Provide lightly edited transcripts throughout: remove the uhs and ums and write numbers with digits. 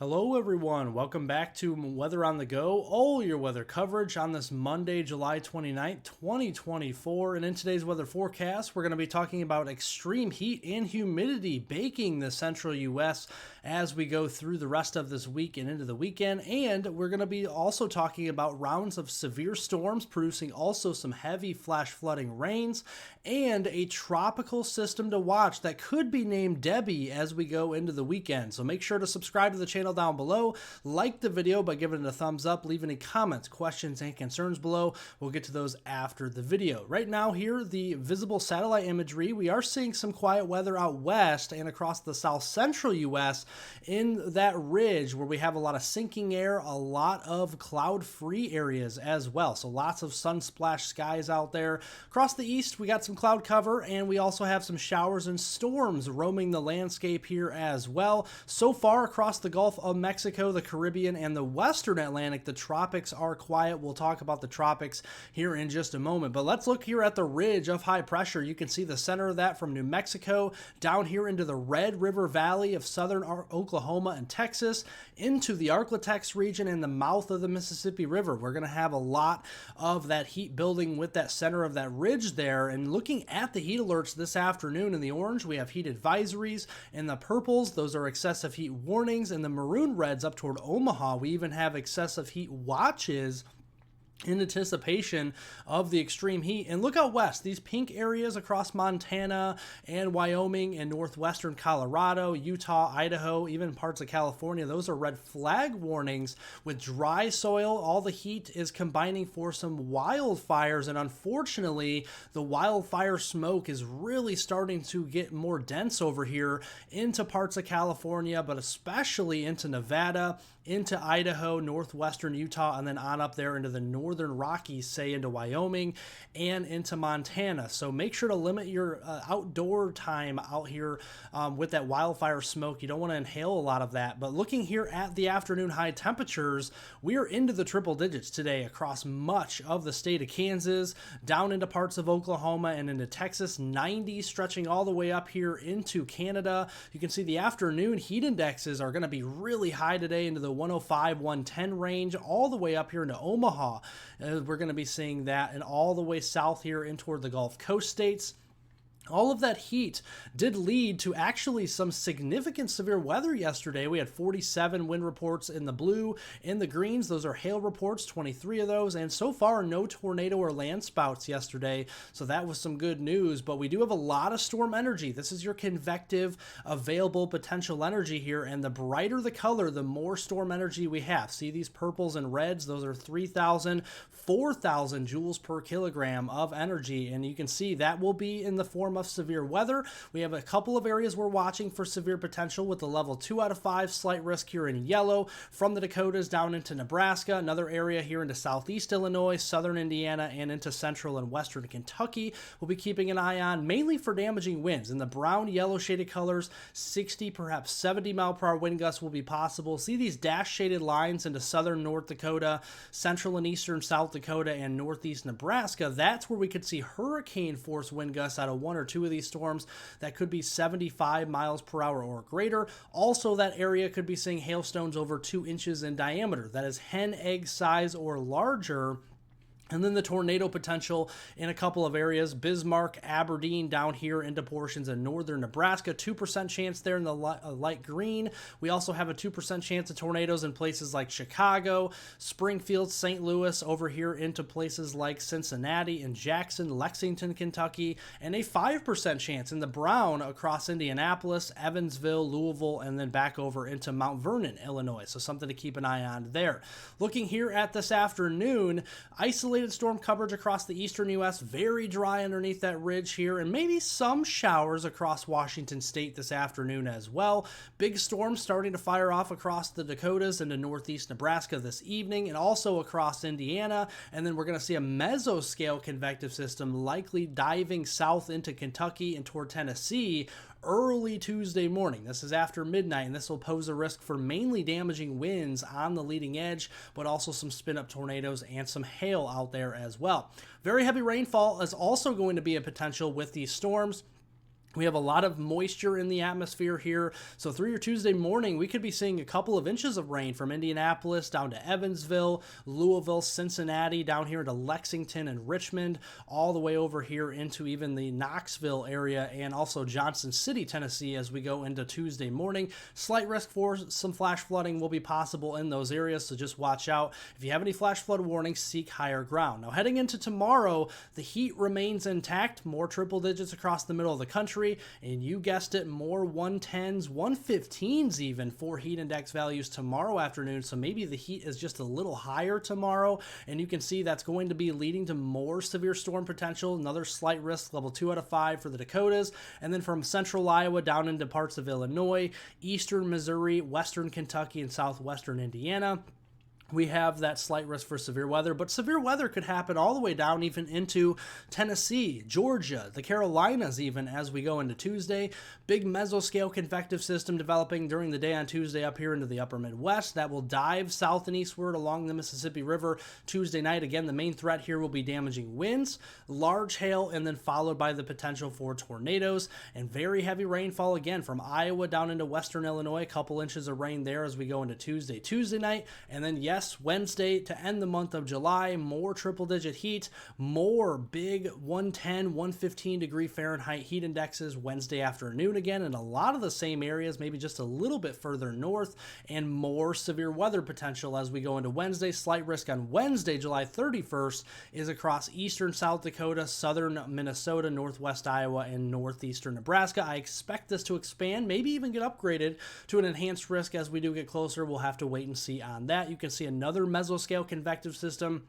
Hello, everyone. Welcome back to Weather on the Go, all your weather coverage on this Monday, July 29th, 2024. And in today's weather forecast, we're going to be talking about extreme heat and humidity baking the central U.S. as we go through the rest of this week and into the weekend. And we're going to be also talking about rounds of severe storms, producing also some heavy flash flooding rains and a tropical system to watch that could be named Debby as we go into the weekend. So make sure to subscribe to the channel down below, like the video by giving it a thumbs up, leave any comments, questions, and concerns below. We'll get to those after the video. Right now here, the visible satellite imagery, we are seeing some quiet weather out west and across the south central U.S. in that ridge where we have a lot of sinking air, a lot of cloud-free areas as well. So lots of sun-splashed skies out there. Across the east, we got some cloud cover, and we also have some showers and storms roaming the landscape here as well. So far across the Gulf of Mexico, the Caribbean, and the Western Atlantic, the tropics are quiet. We'll talk about the tropics here in just a moment. But let's look here at the ridge of high pressure. You can see the center of that from New Mexico down here into the Red River Valley of southern Oklahoma and Texas, into the Arklatex region and the mouth of the Mississippi River. We're going to have a lot of that heat building with that center of that ridge there. And looking at the heat alerts this afternoon, in the orange, we have heat advisories. In the purples, those are excessive heat warnings. In the maroon reds up toward Omaha, we even have excessive heat watches in anticipation of the extreme heat. And look out west, these pink areas across Montana and Wyoming and northwestern Colorado, Utah, Idaho, even parts of California, those are red flag warnings with dry soil. All the heat is combining for some wildfires, and unfortunately, the wildfire smoke is really starting to get more dense over here into parts of California, but especially into Nevada, into Idaho, northwestern Utah, and then on up there into the northern Rockies, say into Wyoming and into Montana. So make sure to limit your outdoor time out here with that wildfire smoke. You don't want to inhale a lot of that. But looking here at the afternoon high temperatures, we are into the triple digits today across much of the state of Kansas, down into parts of Oklahoma and into Texas, 90 stretching all the way up here into Canada. You can see the afternoon heat indexes are going to be really high today into the 105, 110 range, all the way up here into Omaha. We're going to be seeing that, and all the way south here in toward the Gulf Coast states. All of that heat did lead to actually some significant severe weather yesterday. We had 47 wind reports in the blue. In the greens, those are hail reports, 23 of those. And so far, no tornado or land spouts yesterday. So that was some good news. But we do have a lot of storm energy. This is your convective available potential energy here. And the brighter the color, the more storm energy we have. See these purples and reds? Those are 3,000, 4,000 joules per kilogram of energy. And you can see that will be in the form of severe weather. We have a couple of areas we're watching for severe potential with the level 2 out of 5 slight risk here in yellow from the Dakotas down into Nebraska. Another area here into southeast Illinois, southern Indiana, and into central and western Kentucky. We'll be keeping an eye on mainly for damaging winds. In the brown yellow shaded colors, 60 perhaps 70 mile per hour wind gusts will be possible. See these dash shaded lines into southern North Dakota, central and eastern South Dakota, and northeast Nebraska. That's where we could see hurricane force wind gusts out of one or two of these storms that could be 75 miles per hour or greater. Also, that area could be seeing hailstones over 2 inches in diameter. That is hen egg size or larger. And then the tornado potential in a couple of areas, Bismarck, Aberdeen, down here into portions of northern Nebraska, 2% chance there in the light green. We also have a 2% chance of tornadoes in places like Chicago, Springfield, St. Louis, over here into places like Cincinnati and Jackson, Lexington, Kentucky, and a 5% chance in the brown across Indianapolis, Evansville, Louisville, and then back over into Mount Vernon, Illinois. So something to keep an eye on there. Looking here at this afternoon, isolated storm coverage across the eastern U.S., very dry underneath that ridge here, and maybe some showers across Washington state this afternoon as well. Big storms starting to fire off across the Dakotas into northeast Nebraska this evening, and also across Indiana. And then we're going to see a mesoscale convective system likely diving south into Kentucky and toward Tennessee early Tuesday morning. This is after midnight, and this will pose a risk for mainly damaging winds on the leading edge, but also some spin-up tornadoes and some hail out there as well. Very heavy rainfall is also going to be a potential with these storms. We have a lot of moisture in the atmosphere here. So through your Tuesday morning, we could be seeing a couple of inches of rain from Indianapolis down to Evansville, Louisville, Cincinnati, down here to Lexington and Richmond, all the way over here into even the Knoxville area and also Johnson City, Tennessee, as we go into Tuesday morning. Slight risk for some flash flooding will be possible in those areas, so just watch out. If you have any flash flood warnings, seek higher ground. Now, heading into tomorrow, the heat remains intact, more triple digits across the middle of the country. And you guessed it, more 110s, 115s even for heat index values tomorrow afternoon. So maybe the heat is just a little higher tomorrow. And you can see that's going to be leading to more severe storm potential. Another slight risk, level 2 out of 5 for the Dakotas. And then from central Iowa down into parts of Illinois, eastern Missouri, western Kentucky, and southwestern Indiana, we have that slight risk for severe weather, but severe weather could happen all the way down even into Tennessee, Georgia, the Carolinas even as we go into Tuesday. Big mesoscale convective system developing during the day on Tuesday up here into the upper Midwest that will dive south and eastward along the Mississippi River Tuesday night. Again, the main threat here will be damaging winds, large hail, and then followed by the potential for tornadoes and very heavy rainfall again from Iowa down into western Illinois. A couple inches of rain there as we go into Tuesday night, and then yes, Wednesday to end the month of July, more triple-digit heat, more big 110, 115 degree Fahrenheit heat indexes Wednesday afternoon again in a lot of the same areas, maybe just a little bit further north, and more severe weather potential as we go into Wednesday. Slight risk on Wednesday, July 31st, is across eastern South Dakota, southern Minnesota, northwest Iowa, and northeastern Nebraska. I expect this to expand, maybe even get upgraded to an enhanced risk as we do get closer. We'll have to wait and see on that. You can see another mesoscale convective system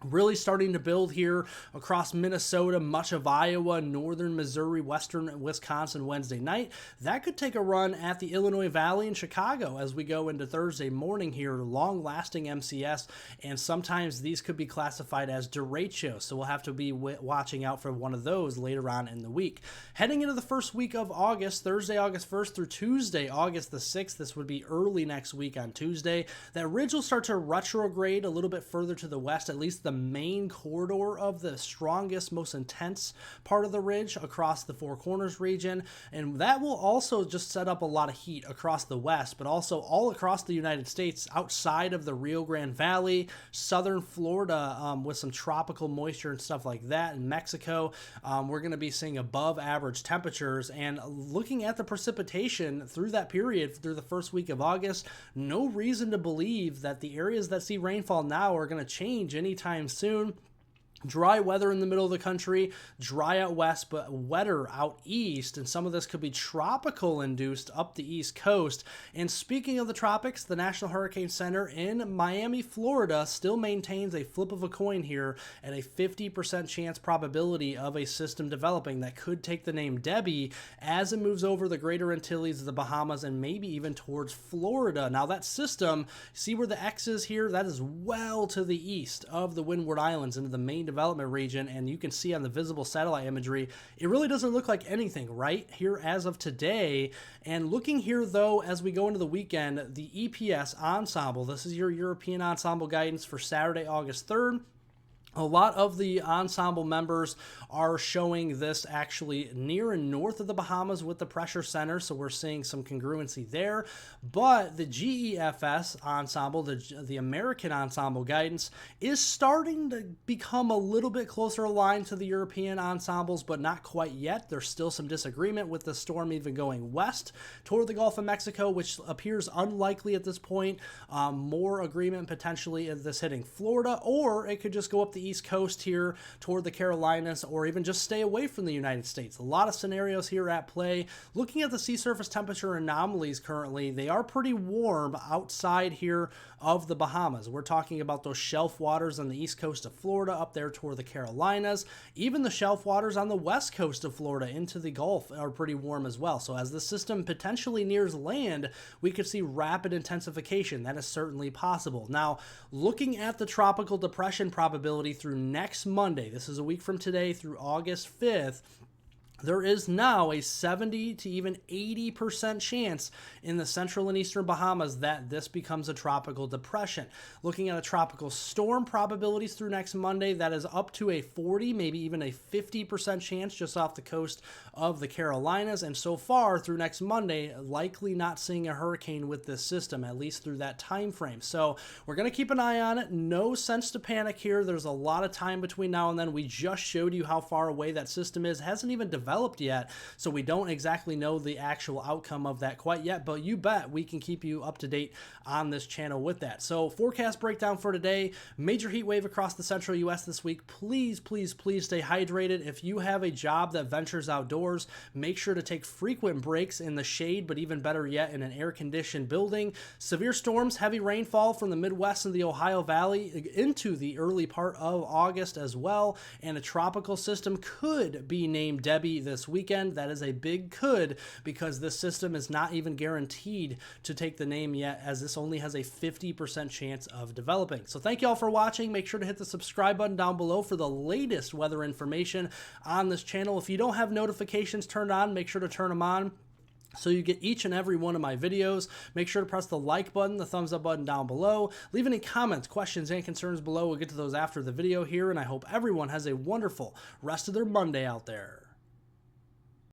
really starting to build here across Minnesota, much of Iowa, northern Missouri, western Wisconsin Wednesday night. That could take a run at the Illinois Valley and Chicago as we go into Thursday morning here, long-lasting MCS, and sometimes these could be classified as derecho, so we'll have to be watching out for one of those later on in the week. Heading into the first week of August, Thursday, August 1st through Tuesday, August the 6th, this would be early next week on Tuesday, that ridge will start to retrograde a little bit further to the west, at least the main corridor of the strongest, most intense part of the ridge across the Four Corners region, and that will also just set up a lot of heat across the west, but also all across the United States outside of the Rio Grande Valley, southern Florida, with some tropical moisture and stuff like that. In Mexico, we're going to be seeing above average temperatures, and looking at the precipitation through that period, through the first week of August, no reason to believe that the areas that see rainfall now are going to change anytime soon. Dry weather in the middle of the country, dry out west, but wetter out east, and some of this could be tropical induced up the east coast. And speaking of the tropics, the National Hurricane Center in Miami, Florida still maintains a flip of a coin here at a 50% chance probability of a system developing that could take the name Debby as it moves over the greater Antilles, the Bahamas, and maybe even towards Florida. Now that system, see where the X is here? That is well to the east of the Windward Islands into the main development region, and you can see on the visible satellite imagery, it really doesn't look like anything right here as of today. And looking here though, as we go into the weekend, the EPS ensemble, this is your European ensemble guidance for Saturday, August 3rd. A lot of the ensemble members are showing this actually near and north of the Bahamas with the pressure center, so we're seeing some congruency there. But the GEFS ensemble, the American ensemble guidance, is starting to become a little bit closer aligned to the European ensembles, but not quite yet. There's still some disagreement with the storm even going west toward the Gulf of Mexico, which appears unlikely at this point. More agreement potentially of this hitting Florida, or it could just go up the East Coast here toward the Carolinas, or even just stay away from the United States. A lot of scenarios here at play. Looking at the sea surface temperature anomalies currently, they are pretty warm outside here of the Bahamas. We're talking about those shelf waters on the east coast of Florida up there toward the Carolinas. Even the shelf waters on the west coast of Florida into the Gulf are pretty warm as well. So as the system potentially nears land, we could see rapid intensification. That is certainly possible. Now, looking at the tropical depression probability through next Monday, this is a week from today through August 5th, there is now a 70 to even 80% chance in the central and eastern Bahamas that this becomes a tropical depression. Looking at a tropical storm probabilities through next Monday, that is up to a 40, maybe even a 50% chance just off the coast of the Carolinas. And so far through next Monday, likely not seeing a hurricane with this system, at least through that time frame. So we're going to keep an eye on it. No sense to panic here. There's a lot of time between now and then. We just showed you how far away that system is. It hasn't even developed yet, so we don't exactly know the actual outcome of that quite yet, but you bet we can keep you up to date on this channel with that. So forecast breakdown for today: major heat wave across the central U.S. this week. Please, please, please stay hydrated. If you have a job that ventures outdoors, make sure to take frequent breaks in the shade, but even better yet, in an air-conditioned building. Severe storms, heavy rainfall from the Midwest and the Ohio Valley into the early part of August as well, and a tropical system could be named Debby this weekend. That is a big could, because this system is not even guaranteed to take the name yet, as this only has a 50% chance of developing. So thank you all for watching. Make sure to hit the subscribe button down below for the latest weather information on this channel. If you don't have notifications turned on, make sure to turn them on so you get each and every one of my videos. Make sure to press the like button, the thumbs up button down below. Leave any comments, questions, and concerns below. We'll get to those after the video here, and I hope everyone has a wonderful rest of their Monday out there.